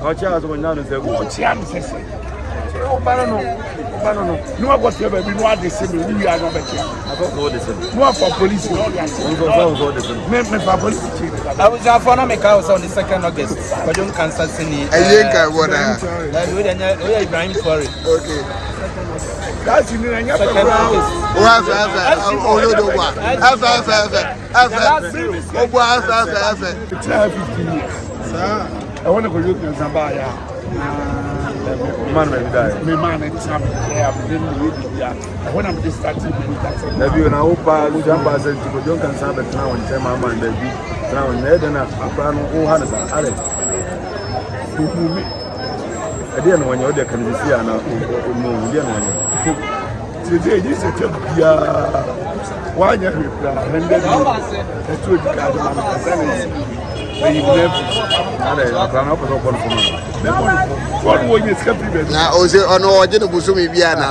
Ocha so nyano se go. Ocha am se se. O ba no. No go to baby no ade se me we are no be here. I go for the same. No for police no dey. So the same. Me for police chief. I was for no make house on the 2nd August. Kwadwo Nkansah Lilwin. Ayenka wona. We Ibrahim Traore. Okay. That's in the Second August. Asa. 15 years. Sir, I want to go to Zambia. Man may die. Me man and some I when I'm just starting with that. Maybe na opa Lujamba said to Kwadwo Nkansah but now on time man baby. Now na apano o hanasa are. I didn't want you there can be see na no didn't want you. Today this is a one year reply 100 that's what you got man. What will you escape? Now, also, on all the Busumi Biana.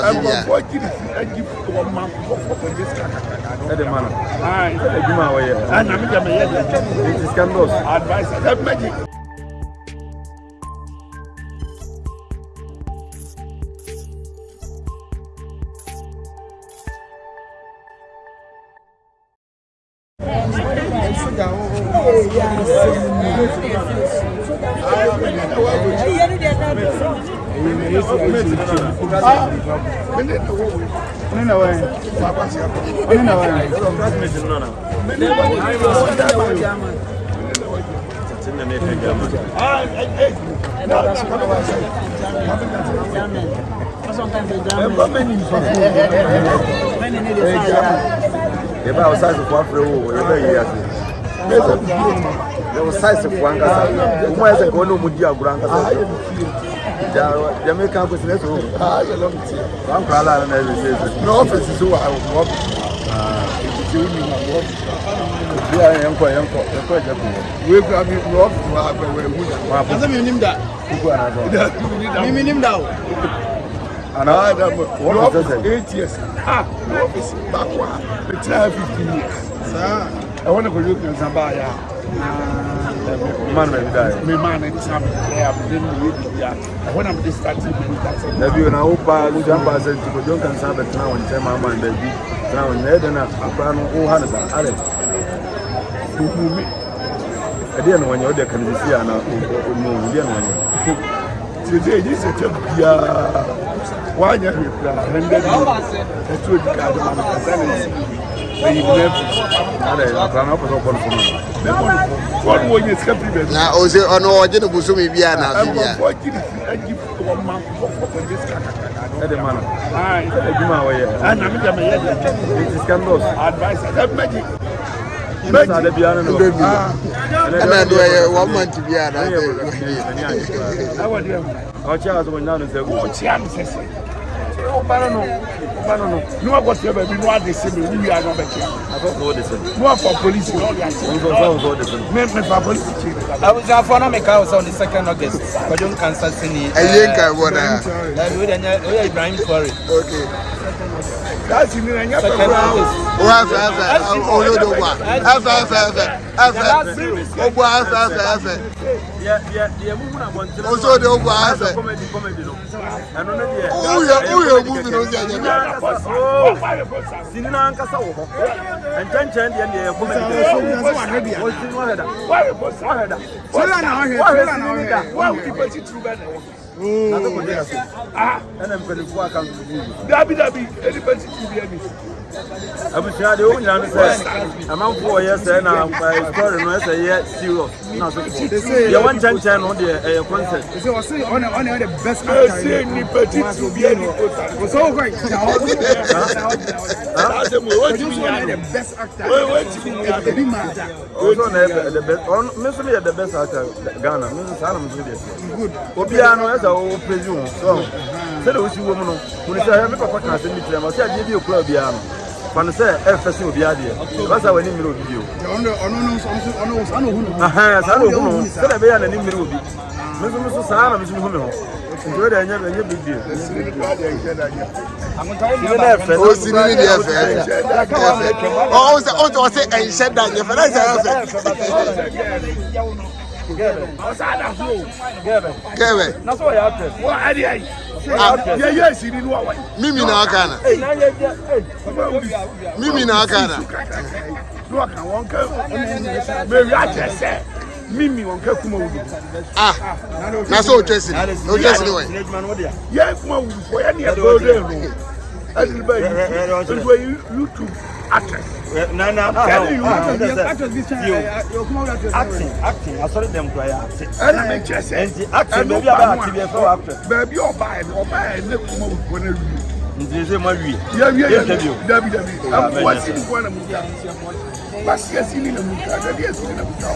There was size of one gas. Who has a go with your grand? Jamaican business. One crowd and everything. No office is who I will walk. We grab you off. And I had 8 years. No office backward. It's 15 years. I want to go to Zambia. Man may die. Me man and some when I'm just starting with that. Maybe na opa Lujamba said to Kwadwo Nkansah but now on time man baby. Now na apano o hanasa are. I didn't want you there can be see na no didn't want you. Today this is a one year reply 100 that's what you got man. What will you escape? Now, also, on all the Busumi Biana. No go to baby no ade se me we are no be here. I go for the same. No for police no dey. So the same. Me for police chief. I was for no make house on the 2nd August. Kwadwo Nkansah Lilwin. Ayenka wona. We Ibrahim Traore. Okay. That's in the 2nd August. I was sure the only answer. I'm out 4 years and I'm story no serious. You want chance on the concert. So say on the best actor. Say ni petit to be any concert. So right. That's the best actor. The best. On Mr. the best actor Ghana. Mr. Salam good. Obiano as a presume. So say the issue woman who is a papa can send me to them. I said give you a club piano. Fan say FS will be idea. That's how we need to video. Say the way and the will be. Mr. Salam is home. Enjoy the end big deal. Oh, Osada so. Kebe. Na so ya actress. What are they? Yes, you know what? Mimi na akana. Mimi na akana. No aka wonka. Me actress say. Mimi wonka kuma wudu. Na so Chelsea. No Chelsea way. Yeah, kuma wudu for any go there no. Everybody YouTube actress. Acting. I saw them try acting. And I just say, acting no be about TV for actor. Baby, or buy ne kuma wudu na wi. Nje ma wi. Dabi. Am wasi ni kwa na muka. Basi yasi ni na muka. Dabi yasi ni na muka.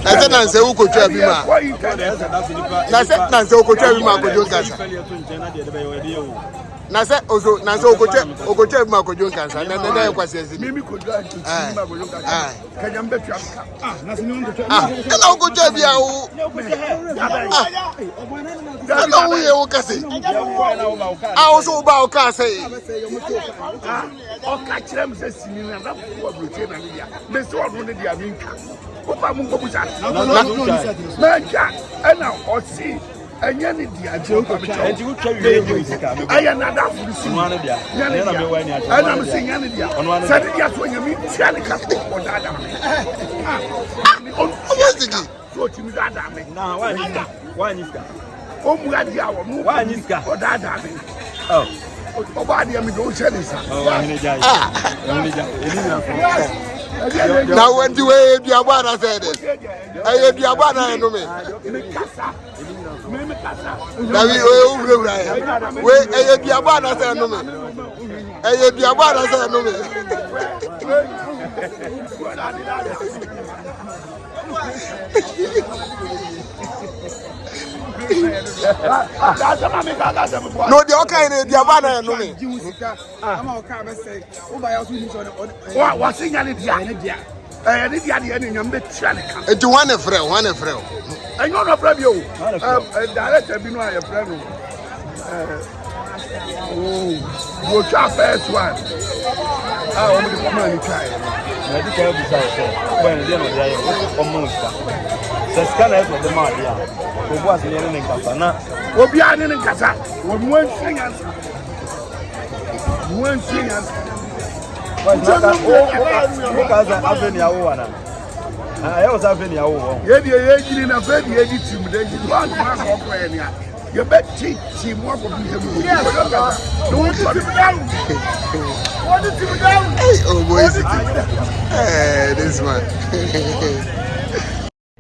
Na se na se ukotwa bi ma. Na se na se ukotwa bi ma Kwadwo Nkansah. Na se ozo na se okotwa bi ma Kwadwo Nkansah. Na na kwase ezi. Mimi Kwadwo Nkansah ma Kwadwo Nkansah. Kanya mbetu afika. Na se ni okotwa. Na okotwa bi a wo. Na wo ye wo kase. So ba o kase. O ka kire me se sini na da ko bloche na dia. Me se odun ne dia minka. O pa mu ko busa. Na ja na o si enye ni dia je o ko bi. Enti wo twa wie e sika me. Aya na da fu si. No ane dia. Na me wa ni acha. Ana me se nya ni dia. Sa dia so nya mi tia ni ka ko da da. Oboy Siki. So ti mi da da me. Na wa ni sika. O mu ga dia wo mu. Wa ni sika. O da da me. Oh. Oba dia mi do share sa. Na when the way the abana said it. I the abana no me. Na we we the abana said no me. I the abana said no no, the okay the abana no me. What's in your I did the idea in your bed. It's one a friend. I know no friend you. Director be no a friend. Go to first one. I want to come and try. Na di ka bisa so. When dey no dey o mo sta. Se scan e for the man dia. Ko bo asile ne Nkansah na. Obi ani ne Nkansah. Wo mu ansiyan. Mu ansiyan. Kaza aveni awo wana. Ayo za aveni awo. Ye jiri na fe ye ji tim de ji wa ma ko ko e ni a. Ye be ti mo ko bi se mu. No sorry down. What did you down? Hey, Oboy Siki. This man.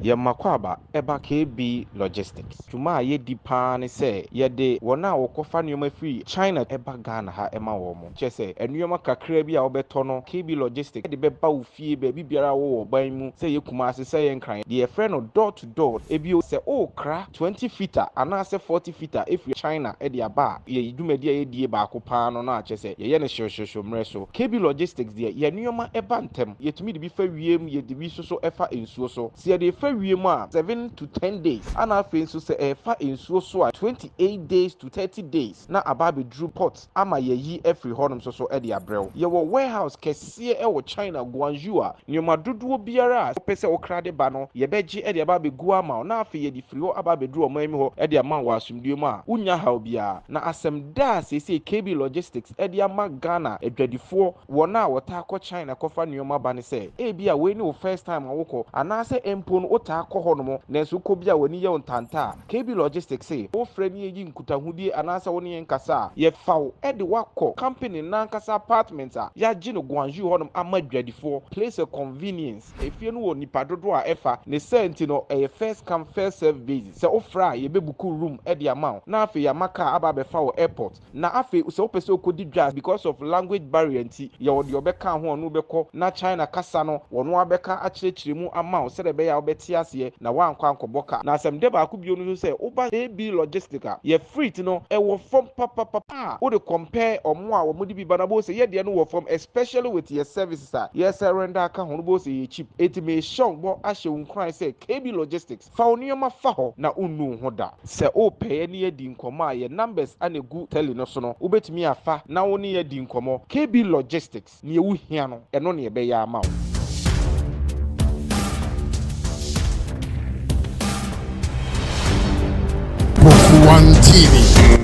Yamakwaba eba KB Logistics. Tuma ye di pa ne se ye de wona wokofa nneoma free China eba Ghana ha ema wo mo. Che se enneoma kakra bi a obeto no KB Logistics de beba wo fie ba bibiara wo ban mu se ye kuma ase se ye nkran. De ye friend no door to door ebi se o kra 20 feet ana se 40 feet if China e de aba ye dumadi ye die ba ko pa no na che se ye ne hwehwehwe mre so. KB Logistics de ye nneoma eba ntem ye tumi de bi fa wiem ye de bi so efa ensuo so. Se ye de fa 7 to 10 days. And I feel so say fa insuo so 28 days to 30 days. Na ababe drew pot ama ye yi every honum so e de abrel. Ye wo warehouse kese e wo China Guangzhou a nyoma dodo biara pese wo krade ba no ye beji e de ababe gu ama na afi ye di free ho ababe drew o mami ho e de ama wa asumdue ma unya ha obia na asem da say KB Logistics e de ama Ghana edwadifo wo na wo ta ko China kofa nyoma ba ne say e bia we ni wo first time awoko ana say empo no ta akọ no nenso ko bia wani ye ontanta KB Logistics say o frani ye nkutahudie anasa woni ye nkasa ye fawo e de wakọ company na nkasa apartment a ya gi no Guangzhou honom amadwadifo place a convenience efie no woni padodo a efa ne senti no e first come first serve basis se o fra ye bebuku room e de amount na afi ya maka aba be fawo airport na afi se o pese okodi dwa because of language barrier nti ye wo de obeka ho no beko na China kasa no wono abeka akirechire mu amount se de be ya obeti ase na wankwa ankoboka na asem de ba ku bio no se oba AB Logistica ye free no e wo from papa wo de compare omo a wo mudi bi bana bo se ye de no wo from especially with your services yes render aka ho no bo se ye cheap it may show bo ahye unkran se KB Logistics fa onioma fa ho na unnu ho da se o pay ne ye di nkoma ye numbers anegu tele no so no obetimi afa na wo ne ye di nkomo KB Logistics ne ye wo hia no eno ne ye be ya ama wo One TV.